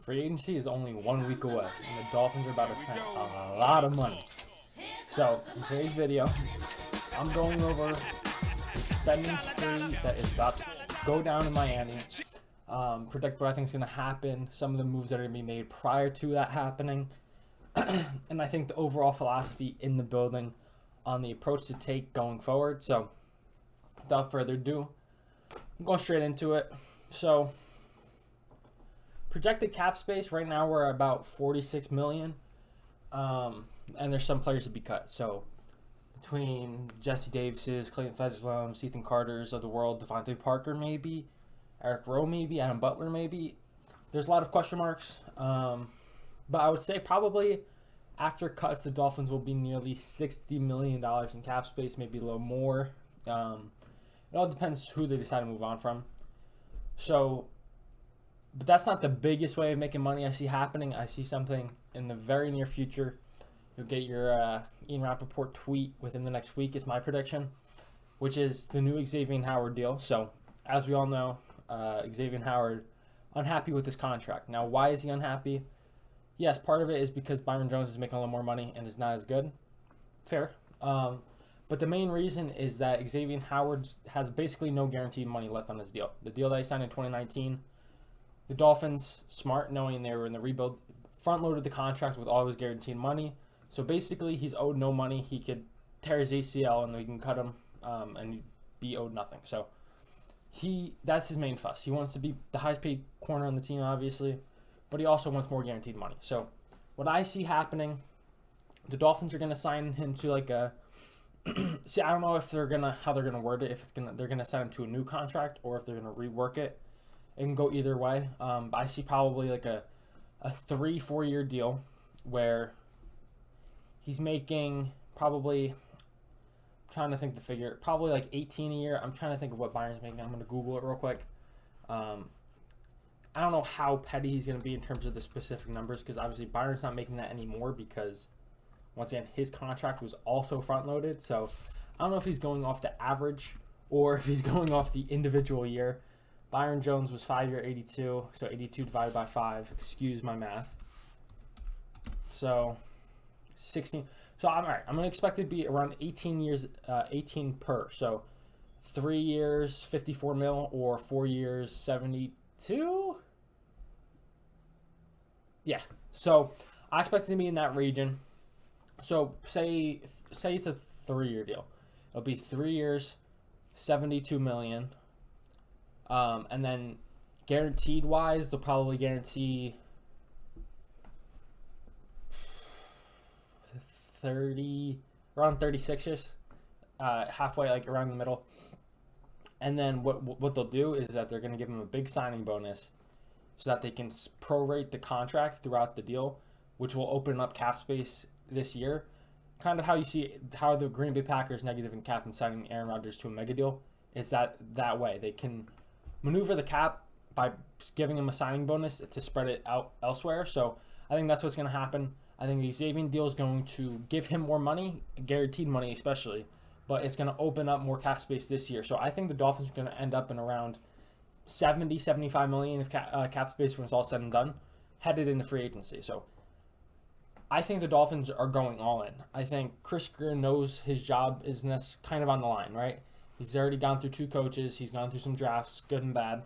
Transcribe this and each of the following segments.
Free agency is only 1 week away, and the Dolphins are about to spend a lot of money. So, in today's video, I'm going over the spending spree that is about to go down in Miami, predict what I think is going to happen, some of the moves that are going to be made prior to that happening, and I think the overall philosophy in the building on the approach to take going forward. So, without further ado, I'm going straight into it. So, projected cap space right now we're about 46 million, and there's some players to be cut. So, between Jesse Davis's, Clayton Fejelome's, Ethan Carter's of the world, Devontae Parker maybe, Eric Rowe maybe, Adam Butler maybe. There's a lot of question marks. But I would say probably after cuts, the Dolphins will be nearly $60 million in cap space, maybe a little more. It all depends who they decide to move on from. So, but that's not the biggest way of making money I see happening. I see something in the very near future. You'll get your Ian Rappaport tweet within the next week is my prediction, which is the new Xavier Howard deal. So, as we all know, Xavier Howard unhappy with this contract. Now, why is he unhappy? Yes, part of it is because Byron Jones is making a little more money and is not as good. Fair. But the main reason is that Xavier Howard has basically no guaranteed money left on his deal. The deal that he signed in 2019, the Dolphins, smart, knowing they were in the rebuild, front-loaded the contract with all of his guaranteed money. So basically, he's owed no money. He could tear his ACL and we can cut him and be owed nothing. So that's his main fuss. He wants to be the highest-paid corner on the team, obviously, but he also wants more guaranteed money. So what I see happening, the Dolphins are going to sign him to like a see, I don't know if how they're gonna word it, if they're gonna sign him to a new contract or if they're gonna rework it. It can go either way. But I see probably like a 3-4 year deal where he's making probably, I'm trying to think the figure, probably like 18 a year. I'm trying to think of what Byron's making. I'm gonna Google it real quick. I don't know how petty he's going to be in terms of the specific numbers because obviously Byron's not making that anymore because, once again, his contract was also front-loaded. So I don't know if he's going off the average or if he's going off the individual year. Byron Jones was 5-year 82, so 82 divided by 5. Excuse my math. So 16. So I'm all right. I'm going to expect it to be around 18 years, 18 per. So 3 years, 54 mil, or 4 years, 72. Yeah, so I expect it to be in that region. So say it's a 3-year deal. It'll be 3 years, 72 million. And then guaranteed wise, they'll probably guarantee 30, around 36ish, halfway, like around the middle. And then what they'll do is that they're going to give him a big signing bonus so that they can prorate the contract throughout the deal, which will open up cap space this year. Kind of how you see how the Green Bay Packers negative in cap and signing Aaron Rodgers to a mega deal. It's that way. They can maneuver the cap by giving him a signing bonus to spread it out elsewhere. So I think that's what's going to happen. I think the Xavier deal is going to give him more money, guaranteed money especially, but it's going to open up more cap space this year. So I think the Dolphins are going to end up in around 75 million of cap space when it's all said and done, headed into free agency. So I think the Dolphins are going all in. I think Chris Greer knows his job is kind of on the line, right? He's already gone through 2 coaches. He's gone through some drafts, good and bad.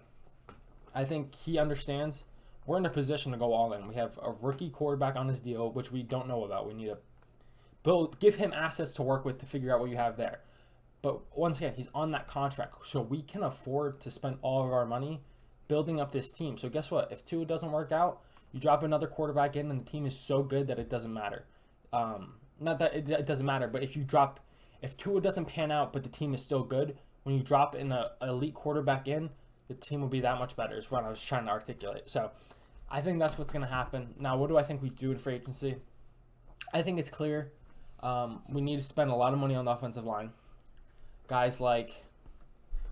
I think he understands we're in a position to go all in. We have a rookie quarterback on this deal, which we don't know about. We need to give him assets to work with to figure out what you have there. But once again, he's on that contract, so we can afford to spend all of our money building up this team. So guess what? If Tua doesn't work out, you drop another quarterback in, and the team is so good that it doesn't matter. Not that it doesn't matter, but if Tua doesn't pan out, but the team is still good, when you drop in an elite quarterback in, the team will be that much better. Is what I was trying to articulate. So I think that's what's going to happen. Now, what do I think we do in free agency? I think it's clear. We need to spend a lot of money on the offensive line. Guys like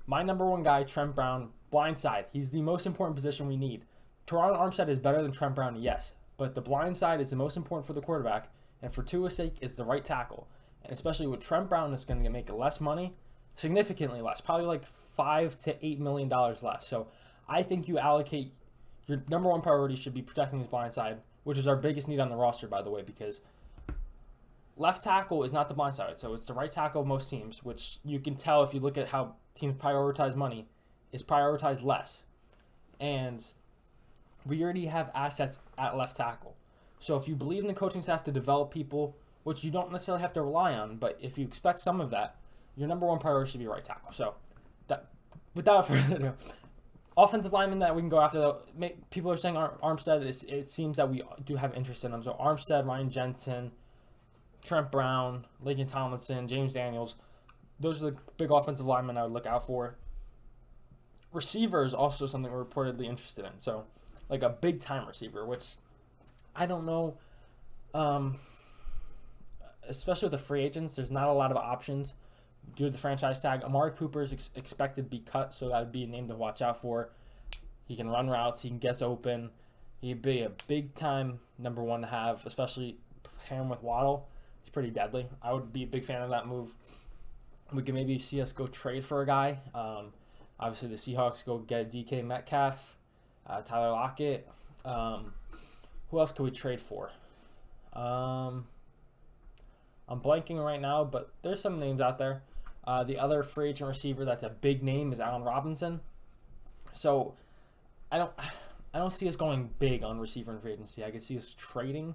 my number one guy, Trent Brown, blind side. He's the most important position we need. Teron Armstead is better than Trent Brown, yes. But the blind side is the most important for the quarterback. And for Tua's sake, is the right tackle. And especially with Trent Brown, is going to make less money, significantly less, probably like $5 to $8 million less. So I think you allocate your number one priority should be protecting his blind side, which is our biggest need on the roster, by the way, because left tackle is not the blind side. So it's the right tackle of most teams, which you can tell if you look at how teams prioritize money, is prioritized less. And we already have assets at left tackle. So if you believe in the coaching staff to develop people, which you don't necessarily have to rely on, but if you expect some of that, your number one priority should be right tackle. So without further ado, offensive lineman that we can go after, though, people are saying Armstead. It seems that we do have interest in them. So Armstead, Ryan Jensen, Trent Brown, Lakin Tomlinson, James Daniels. Those are the big offensive linemen I would look out for. Receiver is also something we're reportedly interested in. So, like a big-time receiver, which I don't know. Especially with the free agents, there's not a lot of options due to the franchise tag. Amari Cooper is expected to be cut, so that would be a name to watch out for. He can run routes. He can get open. He'd be a big-time number one to have, especially pairing with Waddle. It's pretty deadly. I would be a big fan of that move. We can maybe see us go trade for a guy. Obviously, the Seahawks go get DK Metcalf, Tyler Lockett. Who else could we trade for? I'm blanking right now, but there's some names out there. The other free agent receiver that's a big name is Allen Robinson. So I don't see us going big on receiver in free agency. I could see us trading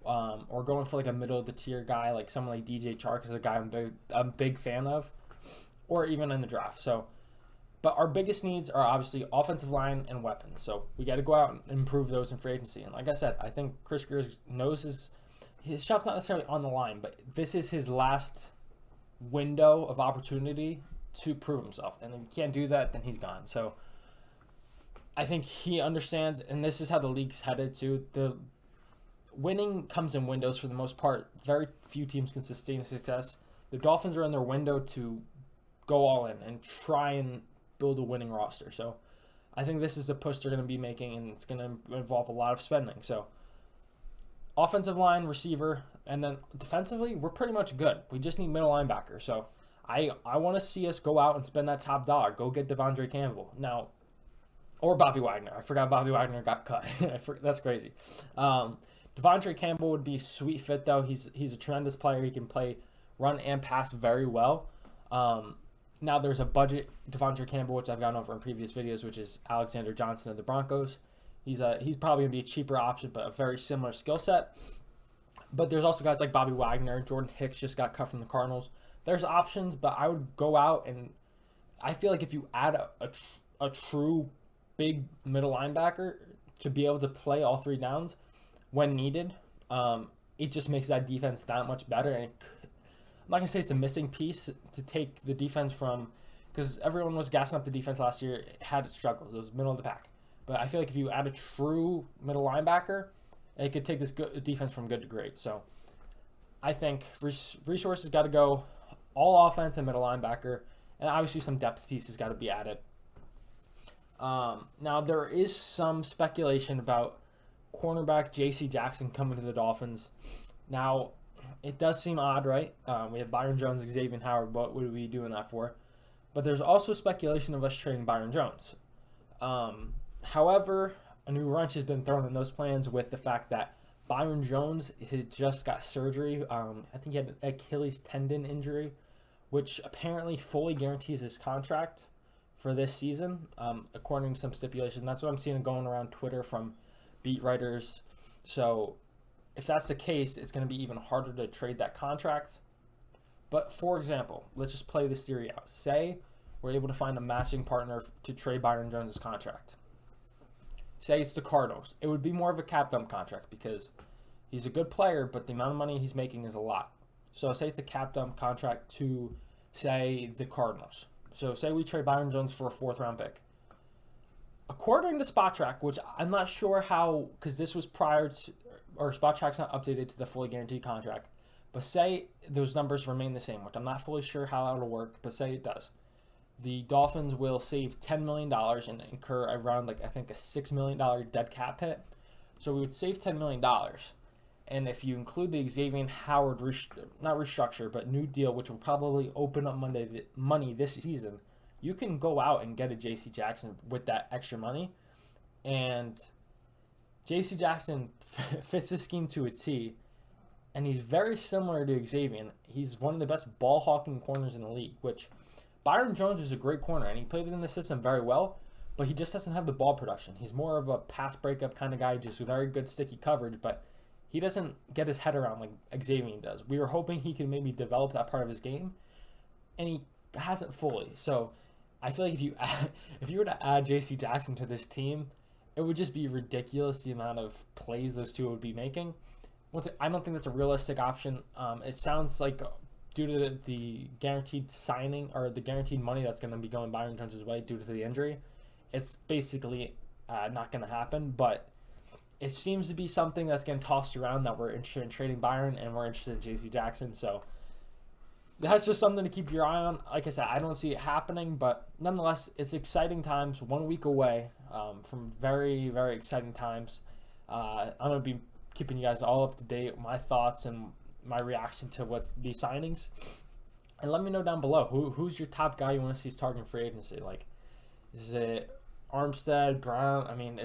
or going for like a middle of the tier guy, like someone like DJ Chark is a guy I'm a big fan of, or even in the draft. So, but our biggest needs are obviously offensive line and weapons. So we got to go out and improve those in free agency. And like I said, I think Chris Greer knows his shot's not necessarily on the line, but this is his last window of opportunity to prove himself. And if he can't do that, then he's gone. So I think he understands, and this is how the league's headed to. The winning comes in windows for the most part. Very few teams can sustain success. The Dolphins are in their window to go all in and try and build a winning roster. So I think this is a push they're going to be making, and it's going to involve a lot of spending. So offensive line, receiver, and then defensively, we're pretty much good. We just need middle linebacker. So I want to see us go out and spend that top dollar. Go get Devondre Campbell. Now, or Bobby Wagner. I forgot Bobby Wagner got cut. That's crazy. Devondre Campbell would be a sweet fit, though. He's a tremendous player. He can play run and pass very well. Now there's a budget Devondre Campbell, which I've gone over in previous videos, which is Alexander Johnson of the Broncos. He's probably going to be a cheaper option, but a very similar skill set. But there's also guys like Bobby Wagner. Jordan Hicks just got cut from the Cardinals. There's options, but I would go out, and I feel like if you add a true big middle linebacker to be able to play all three downs when needed, it just makes that defense that much better. And I'm not going to say it's a missing piece to take the defense from, because everyone was gassing up the defense last year. It had its struggles. It was middle of the pack. But I feel like if you add a true middle linebacker, it could take this good defense from good to great. So I think resources got to go all offense and middle linebacker, and obviously some depth pieces got to be added. Now there is some speculation about cornerback J.C. Jackson coming to the Dolphins. Now it does seem odd, right? We have Byron Jones, Xavier Howard. What would we be doing that for? But there's also speculation of us trading Byron Jones. However, a new wrench has been thrown in those plans with the fact that Byron Jones had just got surgery. I think he had an Achilles tendon injury, which apparently fully guarantees his contract for this season, according to some stipulation. That's what I'm seeing going around Twitter from beat writers. So if that's the case, it's going to be even harder to trade that contract. But for example, let's just play this theory out. Say we're able to find a matching partner to trade Byron Jones' contract. Say it's the Cardinals. It would be more of a cap dump contract because he's a good player, but the amount of money he's making is a lot. So say it's a cap dump contract to, say, the Cardinals. So say we trade Byron Jones for a 4th-round pick. According to Spot Track, which I'm not sure how, because this was prior to, or Spot Track's not updated to the fully guaranteed contract, but say those numbers remain the same, which I'm not fully sure how that'll work, but say it does. The Dolphins will save $10 million and incur around, I think, a $6 million dead cap hit. So we would save $10 million. And if you include the Xavier Howard, not restructure, but new deal, which will probably open up money this season, you can go out and get a J.C. Jackson with that extra money. And J.C. Jackson fits this scheme to a T, and he's very similar to Xavier. He's one of the best ball hawking corners in the league, which Byron Jones is a great corner, and he played in the system very well, but he just doesn't have the ball production. He's more of a pass breakup kind of guy, just very good sticky coverage, but he doesn't get his head around like Xavier does. We were hoping he could maybe develop that part of his game, and he hasn't fully. So I feel like if you were to add J.C. Jackson to this team, it would just be ridiculous the amount of plays those two would be making. I don't think that's a realistic option. It sounds like due to the guaranteed signing or the guaranteed money that's going to be going Byron Jones' way due to the injury, it's basically not going to happen. But it seems to be something that's getting tossed around that we're interested in trading Byron and we're interested in J.C. Jackson. So that's just something to keep your eye on. Like I said, I don't see it happening, but nonetheless, it's exciting times. 1 week away from very, very exciting times. I'm going to be keeping you guys all up to date, my thoughts and my reaction to what's these signings. And let me know down below who's your top guy you want to see targeting free agency. Like, is it Armstead, Brown? I mean,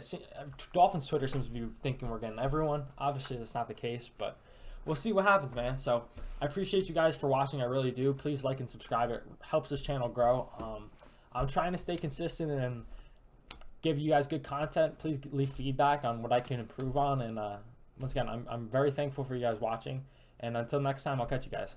Dolphins Twitter seems to be thinking we're getting everyone. Obviously, that's not the case, but we'll see what happens, man. So I appreciate you guys for watching. I really do. Please like and subscribe. It helps this channel grow. I'm trying to stay consistent and give you guys good content. Please leave feedback on what I can improve on. And once again, I'm very thankful for you guys watching. And until next time, I'll catch you guys.